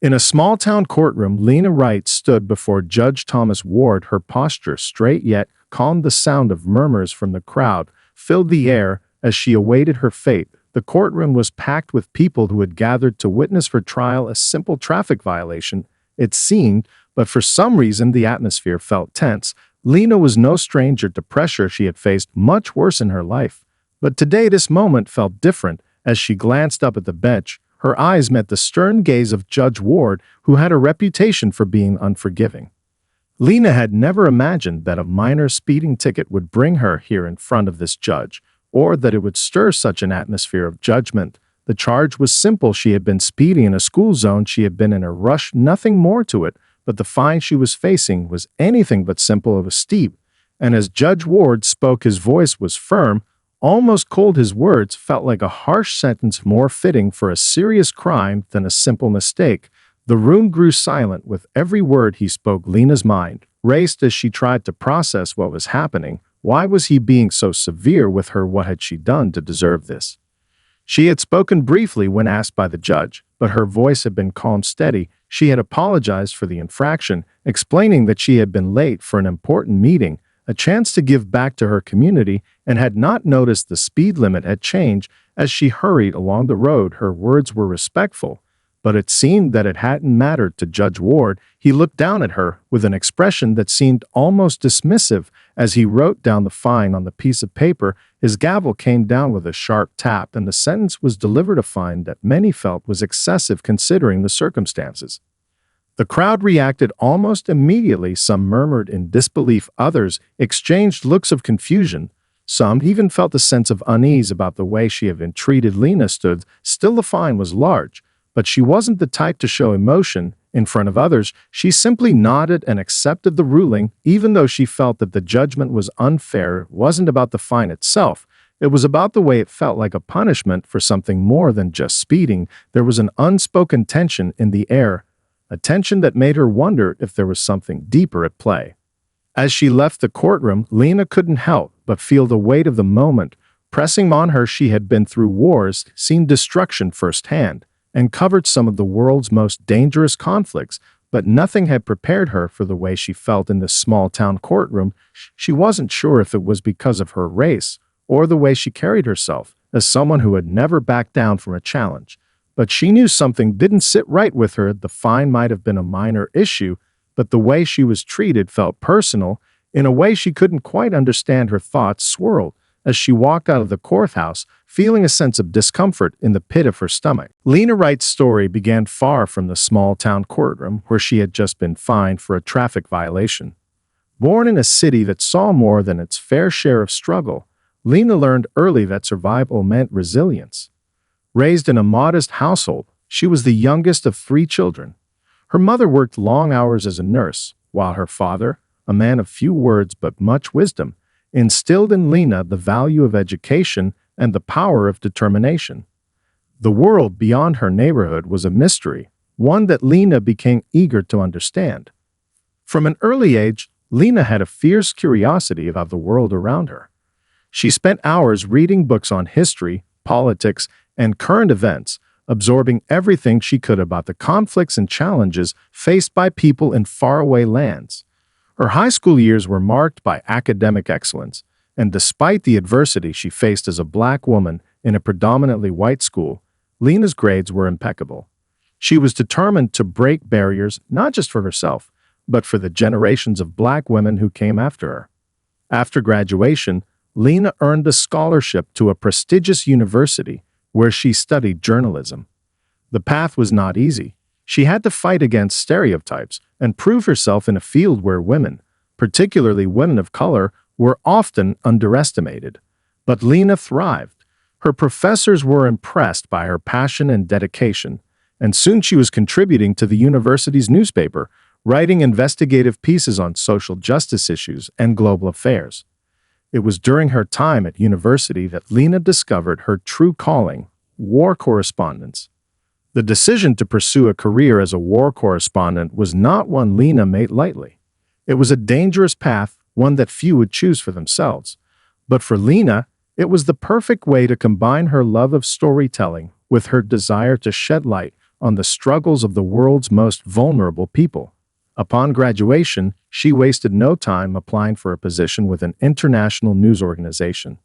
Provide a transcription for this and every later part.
In a small-town courtroom, Lena Wright stood before Judge Thomas Ward, her posture straight yet calm. The sound of murmurs from the crowd filled the air as she awaited her fate. The courtroom was packed with people who had gathered to witness her trial, a simple traffic violation, it seemed, but for some reason the atmosphere felt tense. Lena was no stranger to pressure. She had faced much worse in her life. But today this moment felt different. As she glanced up at the bench, her eyes met the stern gaze of Judge Ward, who had a reputation for being unforgiving. Lena had never imagined that a minor speeding ticket would bring her here in front of this judge, or that it would stir such an atmosphere of judgment. The charge was simple. She had been speeding in a school zone. She had been in a rush, nothing more to it, but the fine she was facing was anything but simple. It was steep, and as Judge Ward spoke, his voice was firm, almost cold. His words felt like a harsh sentence, more fitting for a serious crime than a simple mistake. The room grew silent. With every word he spoke, Lena's mind raced as she tried to process what was happening. Why was he being so severe with her? What had she done to deserve this? She had spoken briefly when asked by the judge, but her voice had been calm, steady. She had apologized for the infraction, explaining that she had been late for an important meeting, a chance to give back to her community, and had not noticed the speed limit had changed. As she hurried along the road, her words were respectful, but it seemed that it hadn't mattered to Judge Ward. He looked down at her with an expression that seemed almost dismissive as he wrote down the fine on the piece of paper. His gavel came down with a sharp tap, and the sentence was delivered, a fine that many felt was excessive considering the circumstances. The crowd reacted almost immediately. Some murmured in disbelief, others exchanged looks of confusion. Some even felt a sense of unease about the way she had been treated. Lena stood still. The fine was large, but she wasn't the type to show emotion in front of others. She simply nodded and accepted the ruling, even though she felt that the judgment was unfair. It wasn't about the fine itself. It was about the way it felt like a punishment for something more than just speeding. There was an unspoken tension in the air, a tension that made her wonder if there was something deeper at play. As she left the courtroom, Lena couldn't help but feel the weight of the moment pressing on her. She had been through wars, seen destruction firsthand, and covered some of the world's most dangerous conflicts, but nothing had prepared her for the way she felt in this small-town courtroom. She wasn't sure if it was because of her race or the way she carried herself as someone who had never backed down from a challenge. But she knew something didn't sit right with her. The fine might have been a minor issue, but the way she was treated felt personal. In a way she couldn't quite understand, her thoughts swirled as she walked out of the courthouse, feeling a sense of discomfort in the pit of her stomach. Lena Wright's story began far from the small-town courtroom where she had just been fined for a traffic violation. Born in a city that saw more than its fair share of struggle, Lena learned early that survival meant resilience. Raised in a modest household, she was the youngest of 3 children. Her mother worked long hours as a nurse, while her father, a man of few words but much wisdom, instilled in Lena the value of education and the power of determination. The world beyond her neighborhood was a mystery, one that Lena became eager to understand. From an early age, Lena had a fierce curiosity about the world around her. She spent hours reading books on history, politics, and current events, absorbing everything she could about the conflicts and challenges faced by people in faraway lands. Her high school years were marked by academic excellence, and despite the adversity she faced as a Black woman in a predominantly white school, Lena's grades were impeccable. She was determined to break barriers not just for herself, but for the generations of Black women who came after her. After graduation, Lena earned a scholarship to a prestigious university where she studied journalism. The path was not easy. She had to fight against stereotypes and prove herself in a field where women, particularly women of color, were often underestimated. But Lena thrived. Her professors were impressed by her passion and dedication, and soon she was contributing to the university's newspaper, writing investigative pieces on social justice issues and global affairs. It was during her time at university that Lena discovered her true calling, war correspondence. The decision to pursue a career as a war correspondent was not one Lena made lightly. It was a dangerous path, one that few would choose for themselves. But for Lena, it was the perfect way to combine her love of storytelling with her desire to shed light on the struggles of the world's most vulnerable people. Upon graduation, she wasted no time applying for a position with an international news organization.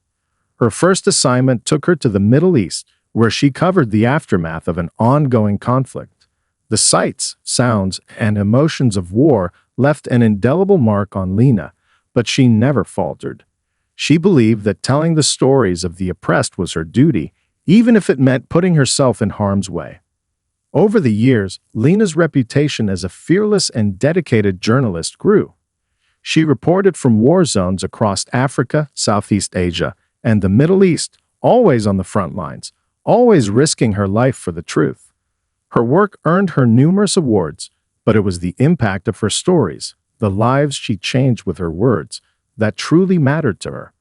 Her first assignment took her to the Middle East, where she covered the aftermath of an ongoing conflict. The sights, sounds, and emotions of war left an indelible mark on Lena, but she never faltered. She believed that telling the stories of the oppressed was her duty, even if it meant putting herself in harm's way. Over the years, Lena's reputation as a fearless and dedicated journalist grew. She reported from war zones across Africa, Southeast Asia, and the Middle East, always on the front lines, always risking her life for the truth. Her work earned her numerous awards, but it was the impact of her stories, the lives she changed with her words, that truly mattered to her.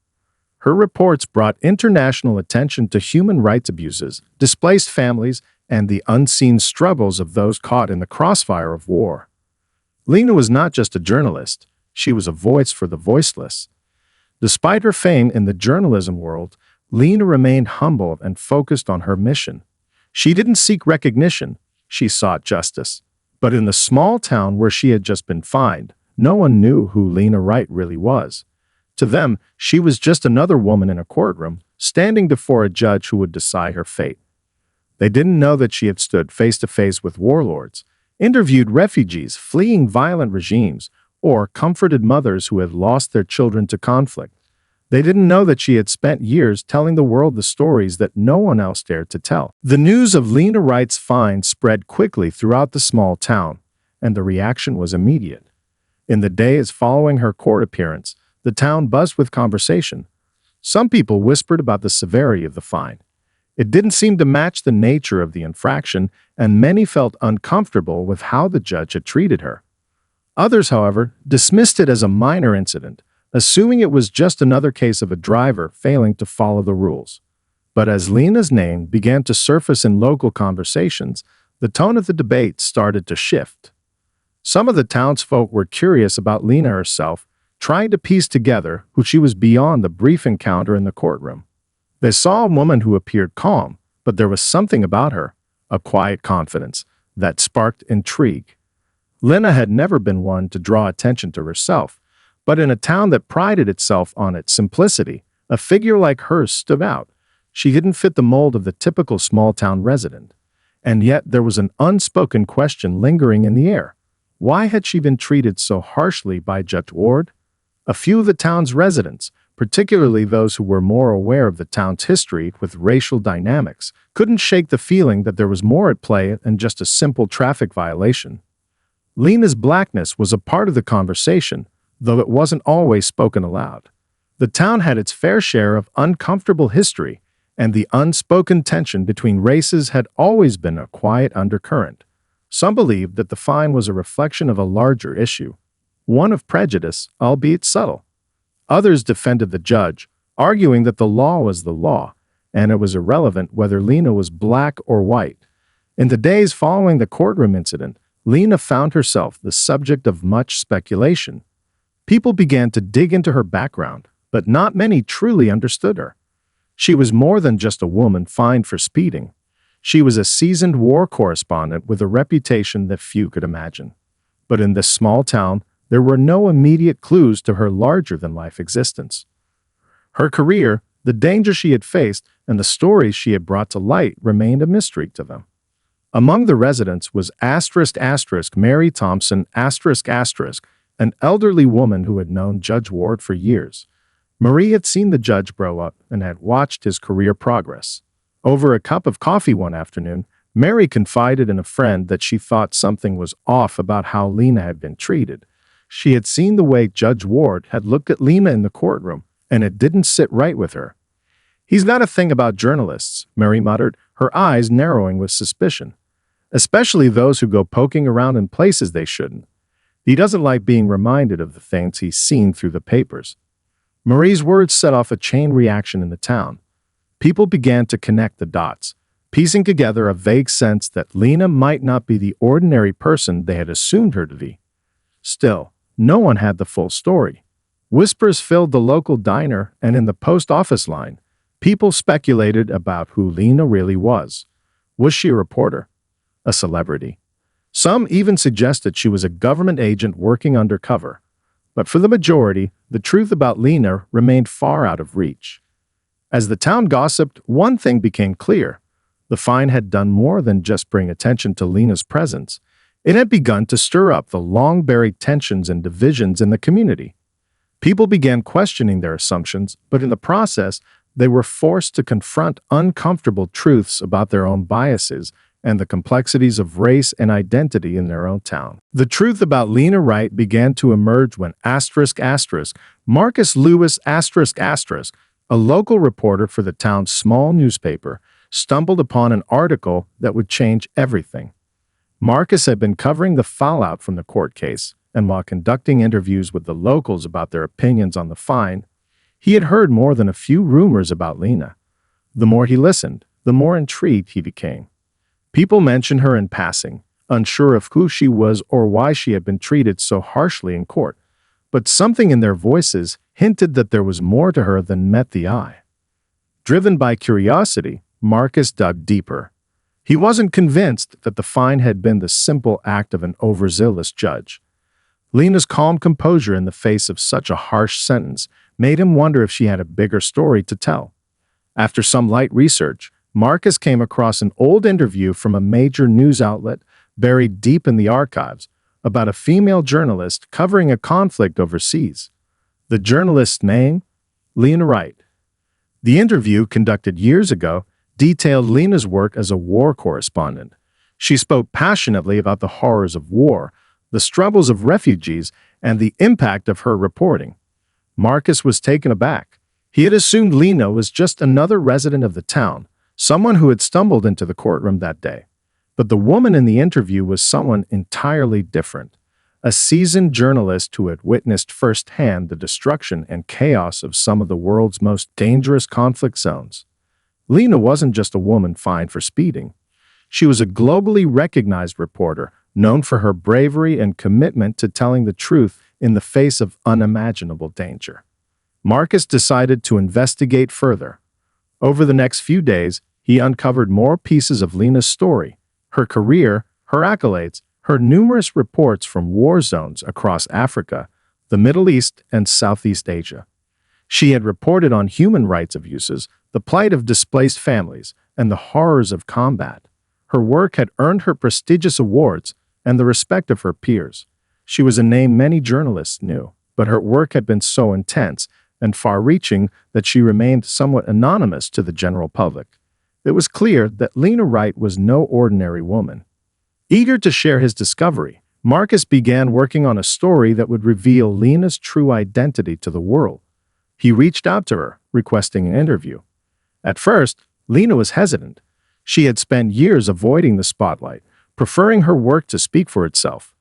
Her reports brought international attention to human rights abuses, displaced families, and the unseen struggles of those caught in the crossfire of war. Lena was not just a journalist, she was a voice for the voiceless. Despite her fame in the journalism world, Lena remained humble and focused on her mission. She didn't seek recognition, she sought justice. But in the small town where she had just been fined, no one knew who Lena Wright really was. To them, she was just another woman in a courtroom, standing before a judge who would decide her fate. They didn't know that she had stood face to face with warlords, interviewed refugees fleeing violent regimes, or comforted mothers who had lost their children to conflict. They didn't know that she had spent years telling the world the stories that no one else dared to tell. The news of Lena Wright's fine spread quickly throughout the small town, and the reaction was immediate. In the days following her court appearance, the town buzzed with conversation. Some people whispered about the severity of the fine. It didn't seem to match the nature of the infraction, and many felt uncomfortable with how the judge had treated her. Others, however, dismissed it as a minor incident, assuming it was just another case of a driver failing to follow the rules. But as Lena's name began to surface in local conversations, the tone of the debate started to shift. Some of the townsfolk were curious about Lena herself, trying to piece together who she was beyond the brief encounter in the courtroom. They saw a woman who appeared calm, but there was something about her, a quiet confidence, that sparked intrigue. Lena had never been one to draw attention to herself, but in a town that prided itself on its simplicity, a figure like hers stood out. She didn't fit the mold of the typical small-town resident. And yet there was an unspoken question lingering in the air. Why had she been treated so harshly by Judge Ward? A few of the town's residents, particularly those who were more aware of the town's history with racial dynamics, couldn't shake the feeling that there was more at play than just a simple traffic violation. Lena's blackness was a part of the conversation, though it wasn't always spoken aloud. The town had its fair share of uncomfortable history, and the unspoken tension between races had always been a quiet undercurrent. Some believed that the fine was a reflection of a larger issue, one of prejudice, albeit subtle. Others defended the judge, arguing that the law was the law, and it was irrelevant whether Lena was black or white. In the days following the courtroom incident, Lena found herself the subject of much speculation. People began to dig into her background, but not many truly understood her. She was more than just a woman fined for speeding. She was a seasoned war correspondent with a reputation that few could imagine. But in this small town, there were no immediate clues to her larger-than-life existence. Her career, the danger she had faced, and the stories she had brought to light remained a mystery to them. Among the residents was Mary Thompson, an elderly woman who had known Judge Ward for years. Marie had seen the judge grow up and had watched his career progress. Over a cup of coffee one afternoon, Mary confided in a friend that she thought something was off about how Lena had been treated. She had seen the way Judge Ward had looked at Lena in the courtroom, and it didn't sit right with her. "He's got a thing about journalists," Mary muttered, her eyes narrowing with suspicion. "Especially those who go poking around in places they shouldn't. He doesn't like being reminded of the things he's seen through the papers." Marie's words set off a chain reaction in the town. People began to connect the dots, piecing together a vague sense that Lena might not be the ordinary person they had assumed her to be. Still, no one had the full story. Whispers filled the local diner and in the post office line. People speculated about who Lena really was. Was she a reporter? a celebrity. Some even suggested she was a government agent working undercover. But for the majority, the truth about Lena remained far out of reach. As the town gossiped, one thing became clear. The fine had done more than just bring attention to Lena's presence. It had begun to stir up the long-buried tensions and divisions in the community. People began questioning their assumptions, but in the process, they were forced to confront uncomfortable truths about their own biases and the complexities of race and identity in their own town. The truth about Lena Wright began to emerge when Marcus Lewis a local reporter for the town's small newspaper, stumbled upon an article that would change everything. Marcus had been covering the fallout from the court case, and while conducting interviews with the locals about their opinions on the fine, he had heard more than a few rumors about Lena. The more he listened, the more intrigued he became. People mentioned her in passing, unsure of who she was or why she had been treated so harshly in court, but something in their voices hinted that there was more to her than met the eye. Driven by curiosity, Marcus dug deeper. He wasn't convinced that the fine had been the simple act of an overzealous judge. Lena's calm composure in the face of such a harsh sentence made him wonder if she had a bigger story to tell. After some light research, Marcus came across an old interview from a major news outlet buried deep in the archives about a female journalist covering a conflict overseas. The journalist's name? Lena Wright. The interview, conducted years ago, detailed Lena's work as a war correspondent. She spoke passionately about the horrors of war, the struggles of refugees, and the impact of her reporting. Marcus was taken aback. He had assumed Lena was just another resident of the town, someone who had stumbled into the courtroom that day. But the woman in the interview was someone entirely different, a seasoned journalist who had witnessed firsthand the destruction and chaos of some of the world's most dangerous conflict zones. Lena wasn't just a woman fined for speeding. She was a globally recognized reporter, known for her bravery and commitment to telling the truth in the face of unimaginable danger. Marcus decided to investigate further. Over the next few days, he uncovered more pieces of Lena's story, her career, her accolades, her numerous reports from war zones across Africa, the Middle East, and Southeast Asia. She had reported on human rights abuses, the plight of displaced families, and the horrors of combat. Her work had earned her prestigious awards and the respect of her peers. She was a name many journalists knew, but her work had been so intense and far-reaching that she remained somewhat anonymous to the general public. It was clear that Lena Wright was no ordinary woman. Eager to share his discovery, Marcus began working on a story that would reveal Lena's true identity to the world. He reached out to her, requesting an interview. At first, Lena was hesitant. She had spent years avoiding the spotlight, preferring her work to speak for itself.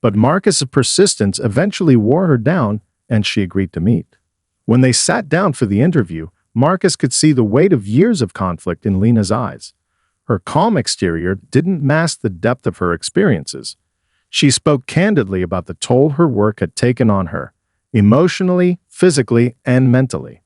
But Marcus's persistence eventually wore her down, and she agreed to meet. When they sat down for the interview, Marcus could see the weight of years of conflict in Lena's eyes. Her calm exterior didn't mask the depth of her experiences. She spoke candidly about the toll her work had taken on her, emotionally, physically, and mentally.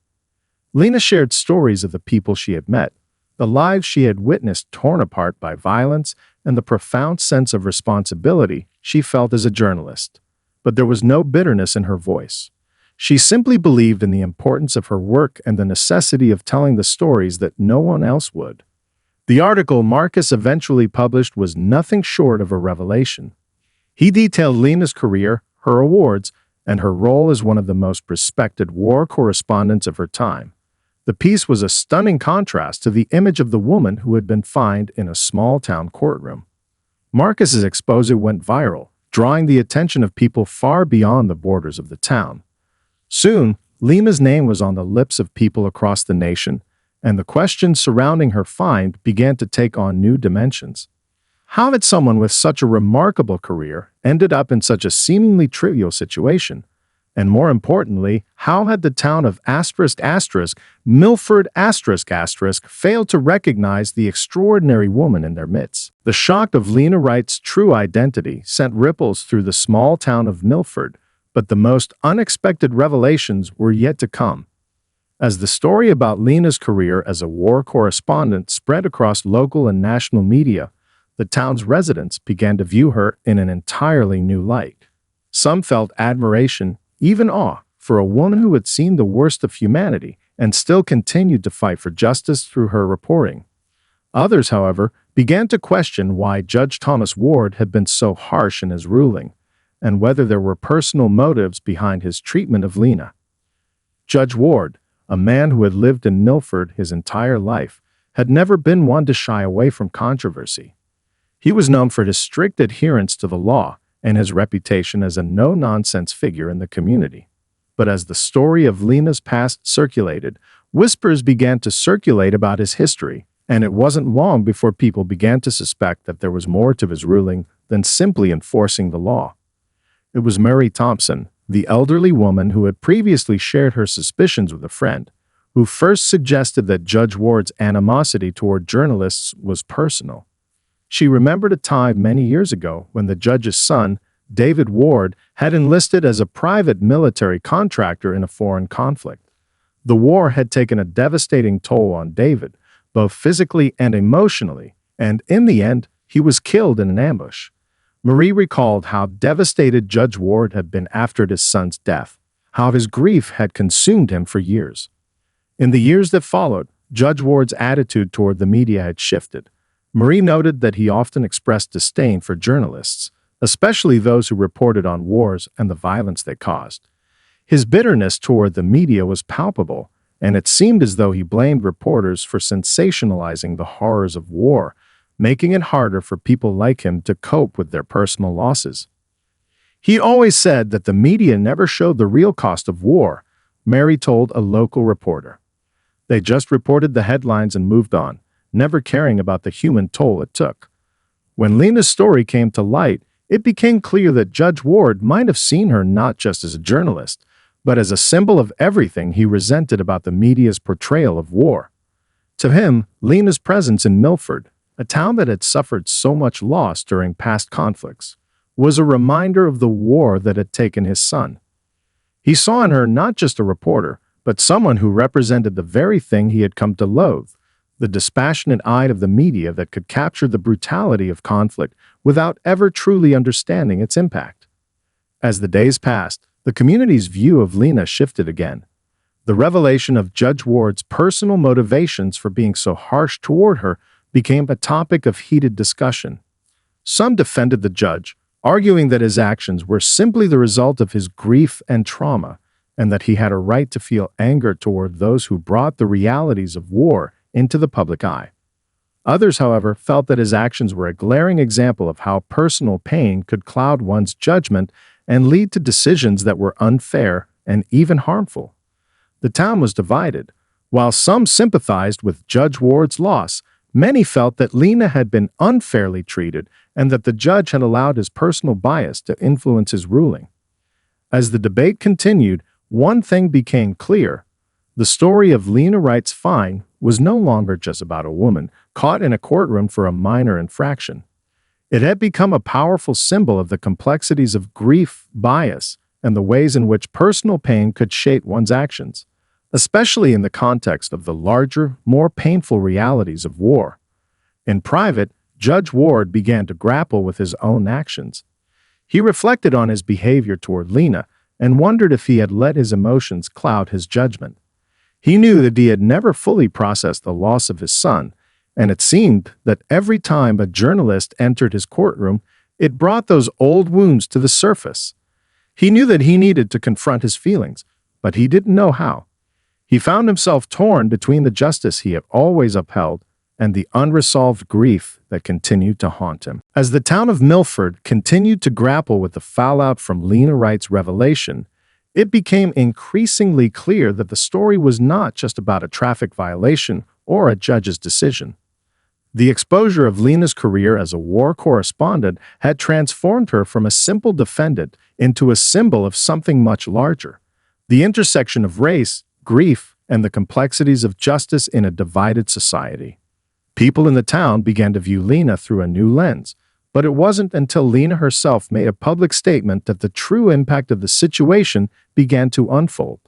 Lena shared stories of the people she had met, the lives she had witnessed torn apart by violence, and the profound sense of responsibility she felt as a journalist. But there was no bitterness in her voice. She simply believed in the importance of her work and the necessity of telling the stories that no one else would. The article Marcus eventually published was nothing short of a revelation. He detailed Lena's career, her awards, and her role as one of the most respected war correspondents of her time. The piece was a stunning contrast to the image of the woman who had been fined in a small-town courtroom. Marcus's exposé went viral, drawing the attention of people far beyond the borders of the town. Soon, Lena's name was on the lips of people across the nation, and the questions surrounding her find began to take on new dimensions. How had someone with such a remarkable career ended up in such a seemingly trivial situation? And more importantly, how had the town of Milford failed to recognize the extraordinary woman in their midst? The shock of Lena Wright's true identity sent ripples through the small town of Milford, but the most unexpected revelations were yet to come. As the story about Lena's career as a war correspondent spread across local and national media, the town's residents began to view her in an entirely new light. Some felt admiration, even awe, for a woman who had seen the worst of humanity and still continued to fight for justice through her reporting. Others, however, began to question why Judge Thomas Ward had been so harsh in his ruling, and whether there were personal motives behind his treatment of Lena. Judge Ward, a man who had lived in Milford his entire life, had never been one to shy away from controversy. He was known for his strict adherence to the law and his reputation as a no-nonsense figure in the community. But as the story of Lena's past circulated, whispers began to circulate about his history, and it wasn't long before people began to suspect that there was more to his ruling than simply enforcing the law. It was Mary Thompson, the elderly woman who had previously shared her suspicions with a friend, who first suggested that Judge Ward's animosity toward journalists was personal. She remembered a time many years ago when the judge's son, David Ward, had enlisted as a private military contractor in a foreign conflict. The war had taken a devastating toll on David, both physically and emotionally, and in the end, he was killed in an ambush. Marie recalled how devastated Judge Ward had been after his son's death, how his grief had consumed him for years. In the years that followed, Judge Ward's attitude toward the media had shifted. Marie noted that he often expressed disdain for journalists, especially those who reported on wars and the violence they caused. His bitterness toward the media was palpable, and it seemed as though he blamed reporters for sensationalizing the horrors of war, making it harder for people like him to cope with their personal losses. He always said that the media never showed the real cost of war, Mary told a local reporter. They just reported the headlines and moved on, never caring about the human toll it took. When Lena's story came to light, it became clear that Judge Ward might have seen her not just as a journalist, but as a symbol of everything he resented about the media's portrayal of war. To him, Lena's presence in Milford, a town that had suffered so much loss during past conflicts, was a reminder of the war that had taken his son. He saw in her not just a reporter, but someone who represented the very thing he had come to loathe, the dispassionate eye of the media that could capture the brutality of conflict without ever truly understanding its impact. As the days passed, the community's view of Lena shifted again. The revelation of Judge Ward's personal motivations for being so harsh toward her became a topic of heated discussion. Some defended the judge, arguing that his actions were simply the result of his grief and trauma, and that he had a right to feel anger toward those who brought the realities of war into the public eye. Others, however, felt that his actions were a glaring example of how personal pain could cloud one's judgment and lead to decisions that were unfair and even harmful. The town was divided. While some sympathized with Judge Ward's loss, many felt that Lena had been unfairly treated and that the judge had allowed his personal bias to influence his ruling. As the debate continued, one thing became clear. The story of Lena Wright's fine was no longer just about a woman caught in a courtroom for a minor infraction. It had become a powerful symbol of the complexities of grief, bias, and the ways in which personal pain could shape one's actions, especially in the context of the larger, more painful realities of war. In private, Judge Ward began to grapple with his own actions. He reflected on his behavior toward Lena and wondered if he had let his emotions cloud his judgment. He knew that he had never fully processed the loss of his son, and it seemed that every time a journalist entered his courtroom, it brought those old wounds to the surface. He knew that he needed to confront his feelings, but he didn't know how. He found himself torn between the justice he had always upheld and the unresolved grief that continued to haunt him. As the town of Milford continued to grapple with the fallout from Lena Wright's revelation, it became increasingly clear that the story was not just about a traffic violation or a judge's decision. The exposure of Lena's career as a war correspondent had transformed her from a simple defendant into a symbol of something much larger: the intersection of race, grief, and the complexities of justice in a divided society. People in the town began to view Lena through a new lens, but it wasn't until Lena herself made a public statement that the true impact of the situation began to unfold.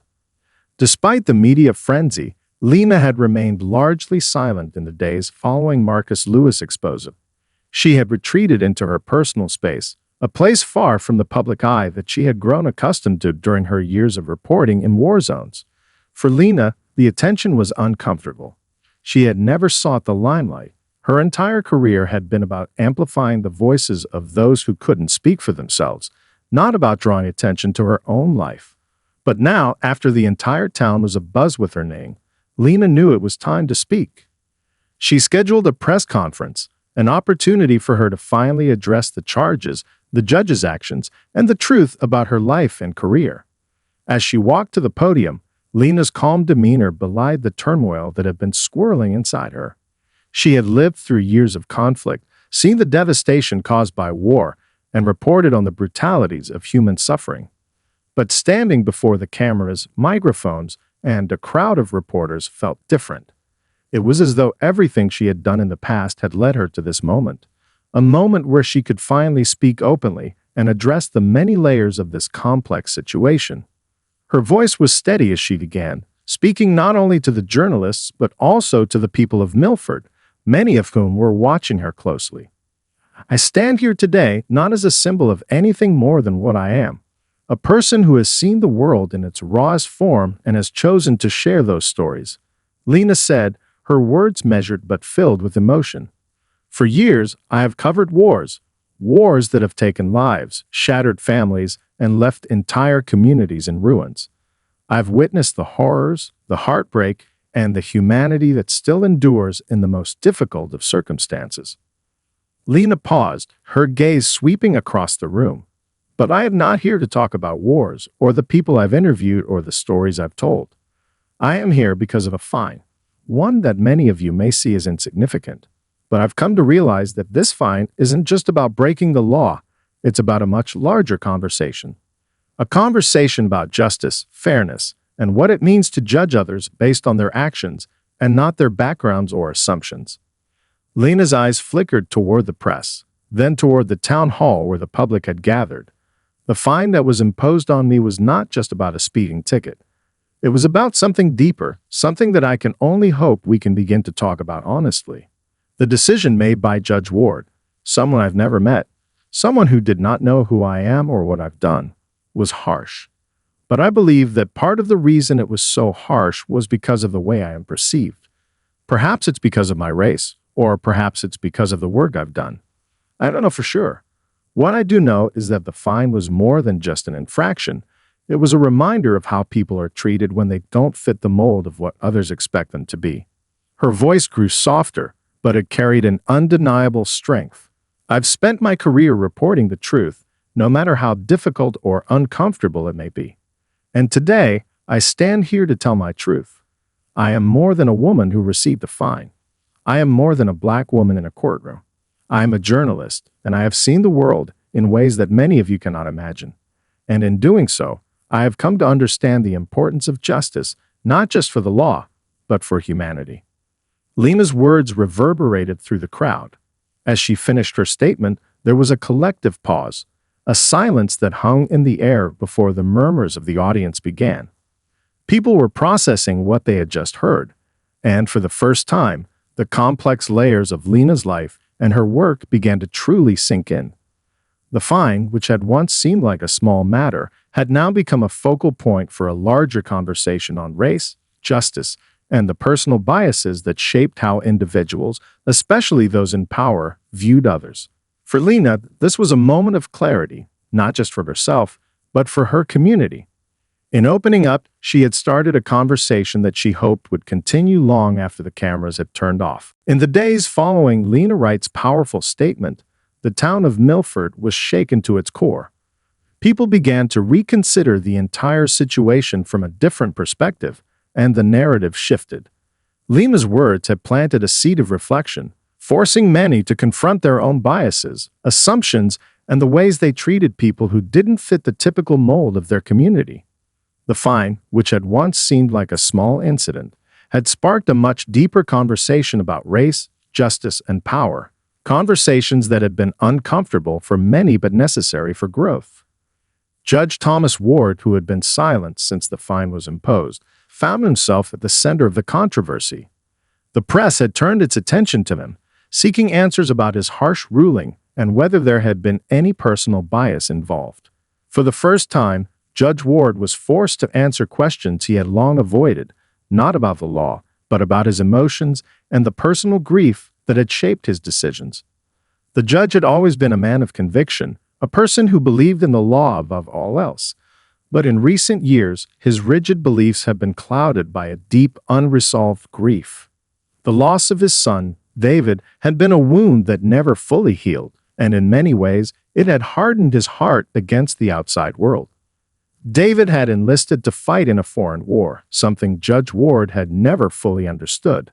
Despite the media frenzy, Lena had remained largely silent in the days following Marcus Lewis' exposure. She had retreated into her personal space, a place far from the public eye that she had grown accustomed to during her years of reporting in war zones. For Lena, the attention was uncomfortable. She had never sought the limelight. Her entire career had been about amplifying the voices of those who couldn't speak for themselves, not about drawing attention to her own life. But now, after the entire town was abuzz with her name, Lena knew it was time to speak. She scheduled a press conference, an opportunity for her to finally address the charges, the judge's actions, and the truth about her life and career. As she walked to the podium, Lena's calm demeanor belied the turmoil that had been swirling inside her. She had lived through years of conflict, seen the devastation caused by war, and reported on the brutalities of human suffering. But standing before the cameras, microphones, and a crowd of reporters felt different. It was as though everything she had done in the past had led her to this moment, a moment where she could finally speak openly and address the many layers of this complex situation. Her voice was steady as she began, speaking not only to the journalists but also to the people of Milford, many of whom were watching her closely. I stand here today not as a symbol of anything more than what I am, a person who has seen the world in its rawest form and has chosen to share those stories, Lena said, her words measured but filled with emotion. For years, I have covered wars that have taken lives, shattered families, and left entire communities in ruins. I've witnessed the horrors, the heartbreak, and the humanity that still endures in the most difficult of circumstances. Lena paused, her gaze sweeping across the room. But I am not here to talk about wars, or the people I've interviewed, or the stories I've told. I am here because of a fine, one that many of you may see as insignificant. But I've come to realize that this fine isn't just about breaking the law, it's about a much larger conversation. A conversation about justice, fairness, and what it means to judge others based on their actions and not their backgrounds or assumptions. Lena's eyes flickered toward the press, then toward the town hall where the public had gathered. The fine that was imposed on me was not just about a speeding ticket. It was about something deeper, something that I can only hope we can begin to talk about honestly. The decision made by Judge Ward, someone I've never met, someone who did not know who I am or what I've done, was harsh. But I believe that part of the reason it was so harsh was because of the way I am perceived. Perhaps it's because of my race, or perhaps it's because of the work I've done. I don't know for sure. What I do know is that the fine was more than just an infraction. It was a reminder of how people are treated when they don't fit the mold of what others expect them to be. Her voice grew softer, but it carried an undeniable strength. I've spent my career reporting the truth, no matter how difficult or uncomfortable it may be. And today, I stand here to tell my truth. I am more than a woman who received a fine. I am more than a black woman in a courtroom. I am a journalist, and I have seen the world in ways that many of you cannot imagine. And in doing so, I have come to understand the importance of justice, not just for the law, but for humanity. Lena's words reverberated through the crowd. As she finished her statement, there was a collective pause, a silence that hung in the air before the murmurs of the audience began. People were processing what they had just heard, and for the first time, the complex layers of Lena's life and her work began to truly sink in. The fine, which had once seemed like a small matter, had now become a focal point for a larger conversation on race, justice, and the personal biases that shaped how individuals, especially those in power, viewed others. For Lena, this was a moment of clarity, not just for herself, but for her community. In opening up, she had started a conversation that she hoped would continue long after the cameras had turned off. In the days following Lena Wright's powerful statement, the town of Milford was shaken to its core. People began to reconsider the entire situation from a different perspective, and the narrative shifted. Lena's words had planted a seed of reflection, forcing many to confront their own biases, assumptions, and the ways they treated people who didn't fit the typical mold of their community. The fine, which had once seemed like a small incident, had sparked a much deeper conversation about race, justice, and power, conversations that had been uncomfortable for many but necessary for growth. Judge Thomas Ward, who had been silent since the fine was imposed, found himself at the center of the controversy. The press had turned its attention to him, seeking answers about his harsh ruling and whether there had been any personal bias involved. For the first time, Judge Ward was forced to answer questions he had long avoided, not about the law, but about his emotions and the personal grief that had shaped his decisions. The judge had always been a man of conviction, a person who believed in the law above all else. But in recent years, his rigid beliefs have been clouded by a deep, unresolved grief. The loss of his son, David, had been a wound that never fully healed, and in many ways, it had hardened his heart against the outside world. David had enlisted to fight in a foreign war, something Judge Ward had never fully understood.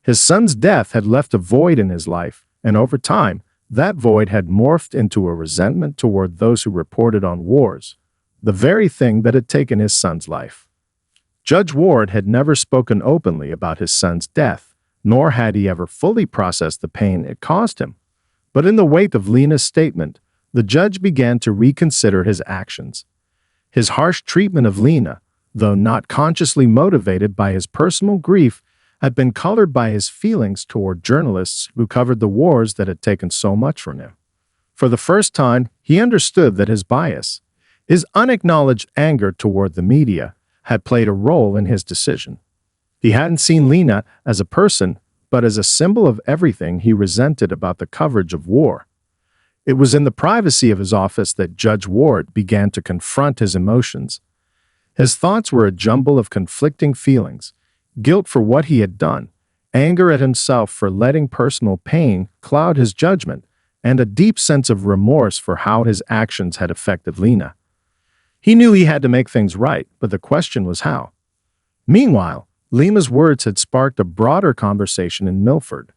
His son's death had left a void in his life, and over time, that void had morphed into a resentment toward those who reported on wars, the very thing that had taken his son's life. Judge Ward had never spoken openly about his son's death, nor had he ever fully processed the pain it caused him. But in the wake of Lena's statement, the judge began to reconsider his actions. His harsh treatment of Lena, though not consciously motivated by his personal grief, had been colored by his feelings toward journalists who covered the wars that had taken so much from him. For the first time, he understood that his bias, his unacknowledged anger toward the media, had played a role in his decision. He hadn't seen Lena as a person, but as a symbol of everything he resented about the coverage of war. It was in the privacy of his office that Judge Ward began to confront his emotions. His thoughts were a jumble of conflicting feelings: guilt for what he had done, anger at himself for letting personal pain cloud his judgment, and a deep sense of remorse for how his actions had affected Lena. He knew he had to make things right, but the question was how. Meanwhile, Lena's words had sparked a broader conversation in Milford.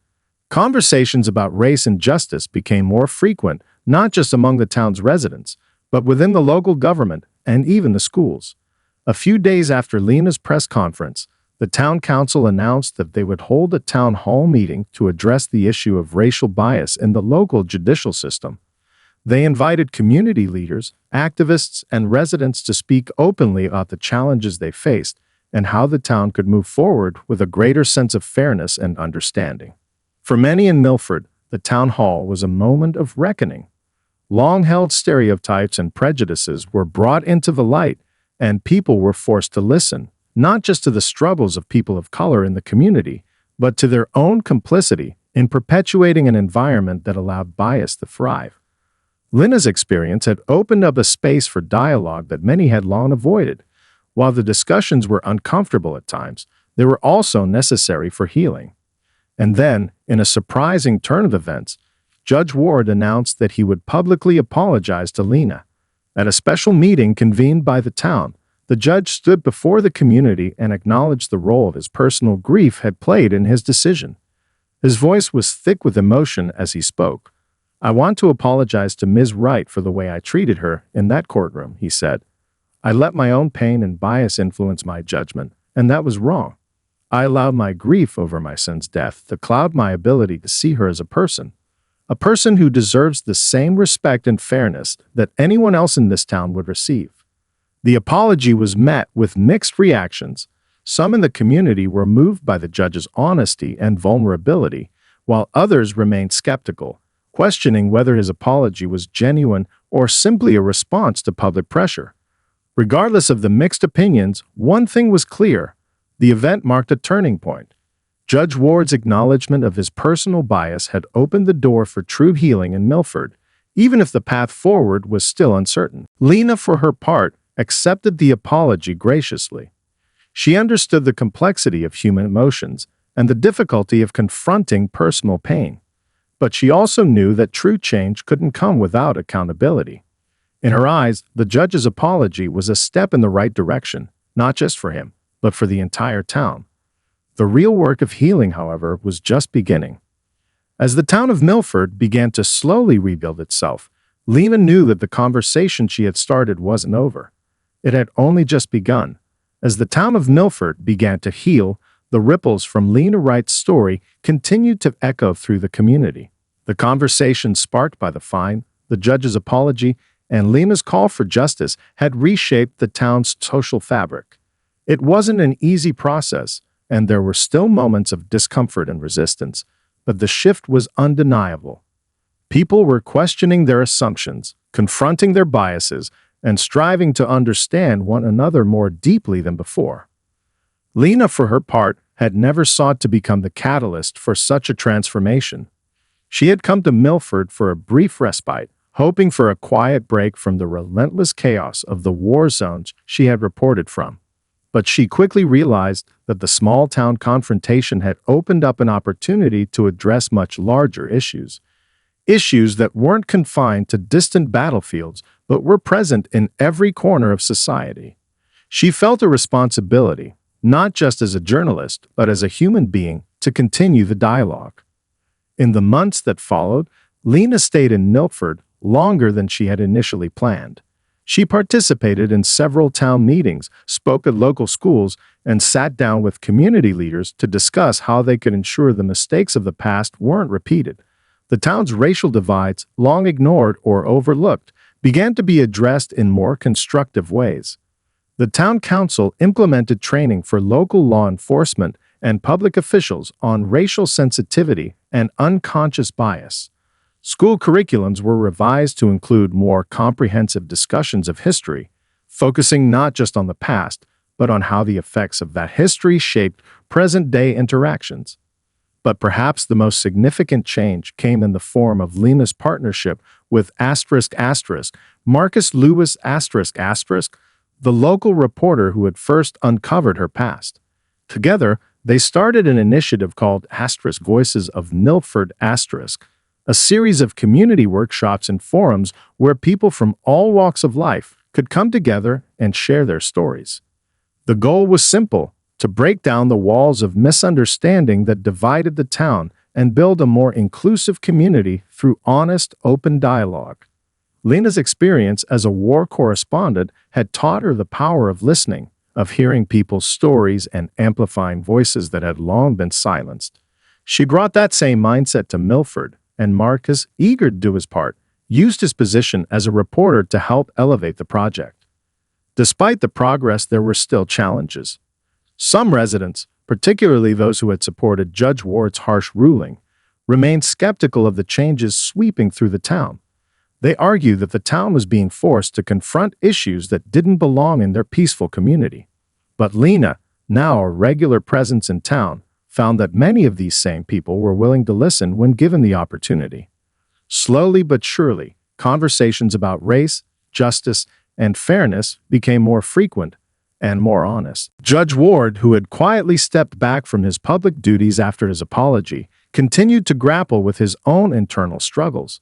Conversations about race and justice became more frequent, not just among the town's residents, but within the local government and even the schools. A few days after Lena's press conference, the town council announced that they would hold a town hall meeting to address the issue of racial bias in the local judicial system. They invited community leaders, activists, and residents to speak openly about the challenges they faced and how the town could move forward with a greater sense of fairness and understanding. For many in Milford, the town hall was a moment of reckoning. Long-held stereotypes and prejudices were brought into the light, and people were forced to listen, not just to the struggles of people of color in the community, but to their own complicity in perpetuating an environment that allowed bias to thrive. Lena's experience had opened up a space for dialogue that many had long avoided. While the discussions were uncomfortable at times, they were also necessary for healing. And then, in a surprising turn of events, Judge Ward announced that he would publicly apologize to Lena. At a special meeting convened by the town, the judge stood before the community and acknowledged the role his personal grief had played in his decision. His voice was thick with emotion as he spoke. "I want to apologize to Ms. Wright for the way I treated her in that courtroom," he said. "I let my own pain and bias influence my judgment, and that was wrong. I allowed my grief over my son's death to cloud my ability to see her as a person who deserves the same respect and fairness that anyone else in this town would receive." The apology was met with mixed reactions. Some in the community were moved by the judge's honesty and vulnerability, while others remained skeptical, questioning whether his apology was genuine or simply a response to public pressure. Regardless of the mixed opinions, one thing was clear: the event marked a turning point. Judge Ward's acknowledgement of his personal bias had opened the door for true healing in Milford, even if the path forward was still uncertain. Lena, for her part, accepted the apology graciously. She understood the complexity of human emotions and the difficulty of confronting personal pain. But she also knew that true change couldn't come without accountability. In her eyes, the judge's apology was a step in the right direction, not just for him, but for the entire town. The real work of healing, however, was just beginning. As the town of Milford began to slowly rebuild itself, Lena knew that the conversation she had started wasn't over. It had only just begun. As the town of Milford began to heal, the ripples from Lena Wright's story continued to echo through the community. The conversation sparked by the fine, the judge's apology, and Lena's call for justice had reshaped the town's social fabric. It wasn't an easy process, and there were still moments of discomfort and resistance, but the shift was undeniable. People were questioning their assumptions, confronting their biases, and striving to understand one another more deeply than before. Lena, for her part, had never sought to become the catalyst for such a transformation. She had come to Milford for a brief respite, hoping for a quiet break from the relentless chaos of the war zones she had reported from. But she quickly realized that the small-town confrontation had opened up an opportunity to address much larger issues. Issues that weren't confined to distant battlefields, but were present in every corner of society. She felt a responsibility, not just as a journalist, but as a human being, to continue the dialogue. In the months that followed, Lena stayed in Milford longer than she had initially planned. She participated in several town meetings, spoke at local schools, and sat down with community leaders to discuss how they could ensure the mistakes of the past weren't repeated. The town's racial divides, long ignored or overlooked, began to be addressed in more constructive ways. The town council implemented training for local law enforcement and public officials on racial sensitivity and unconscious bias. School curriculums were revised to include more comprehensive discussions of history, focusing not just on the past, but on how the effects of that history shaped present-day interactions. But perhaps the most significant change came in the form of Lena's partnership with Marcus Lewis the local reporter who had first uncovered her past. Together, they started an initiative called Voices of Milford a series of community workshops and forums where people from all walks of life could come together and share their stories. The goal was simple: to break down the walls of misunderstanding that divided the town and build a more inclusive community through honest, open dialogue. Lena's experience as a war correspondent had taught her the power of listening, of hearing people's stories and amplifying voices that had long been silenced. She brought that same mindset to Milford, and Marcus, eager to do his part, used his position as a reporter to help elevate the project. Despite the progress, there were still challenges. Some residents, particularly those who had supported Judge Ward's harsh ruling, remained skeptical of the changes sweeping through the town. They argued that the town was being forced to confront issues that didn't belong in their peaceful community. But Lena, now a regular presence in town, found that many of these same people were willing to listen when given the opportunity. Slowly but surely, conversations about race, justice, and fairness became more frequent and more honest. Judge Ward, who had quietly stepped back from his public duties after his apology, continued to grapple with his own internal struggles.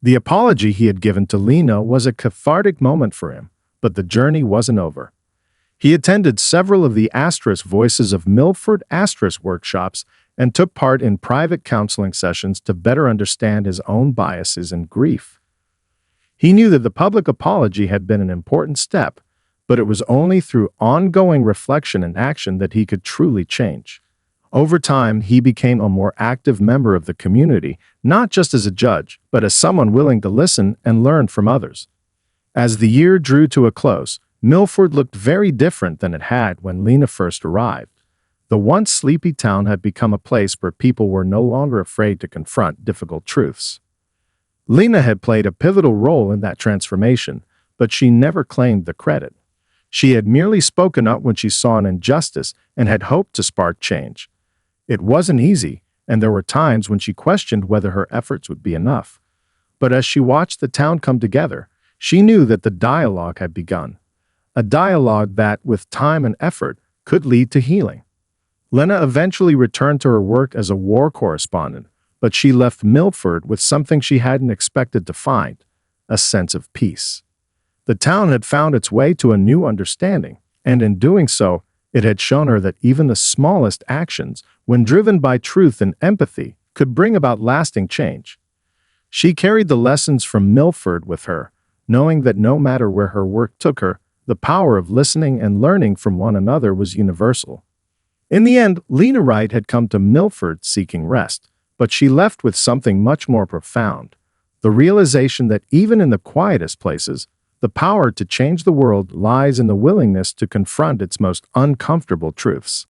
The apology he had given to Lena was a cathartic moment for him, but the journey wasn't over. He attended several of the Voices of Milford workshops and took part in private counseling sessions to better understand his own biases and grief. He knew that the public apology had been an important step, but it was only through ongoing reflection and action that he could truly change. Over time, he became a more active member of the community, not just as a judge, but as someone willing to listen and learn from others. As the year drew to a close, Milford looked very different than it had when Lena first arrived. The once sleepy town had become a place where people were no longer afraid to confront difficult truths. Lena had played a pivotal role in that transformation, but she never claimed the credit. She had merely spoken up when she saw an injustice and had hoped to spark change. It wasn't easy, and there were times when she questioned whether her efforts would be enough. But as she watched the town come together, she knew that the dialogue had begun. A dialogue that, with time and effort, could lead to healing. Lena eventually returned to her work as a war correspondent, but she left Milford with something she hadn't expected to find: a sense of peace. The town had found its way to a new understanding, and in doing so, it had shown her that even the smallest actions, when driven by truth and empathy, could bring about lasting change. She carried the lessons from Milford with her, knowing that no matter where her work took her, the power of listening and learning from one another was universal. In the end, Lena Wright had come to Milford seeking rest, but she left with something much more profound: the realization that even in the quietest places, the power to change the world lies in the willingness to confront its most uncomfortable truths.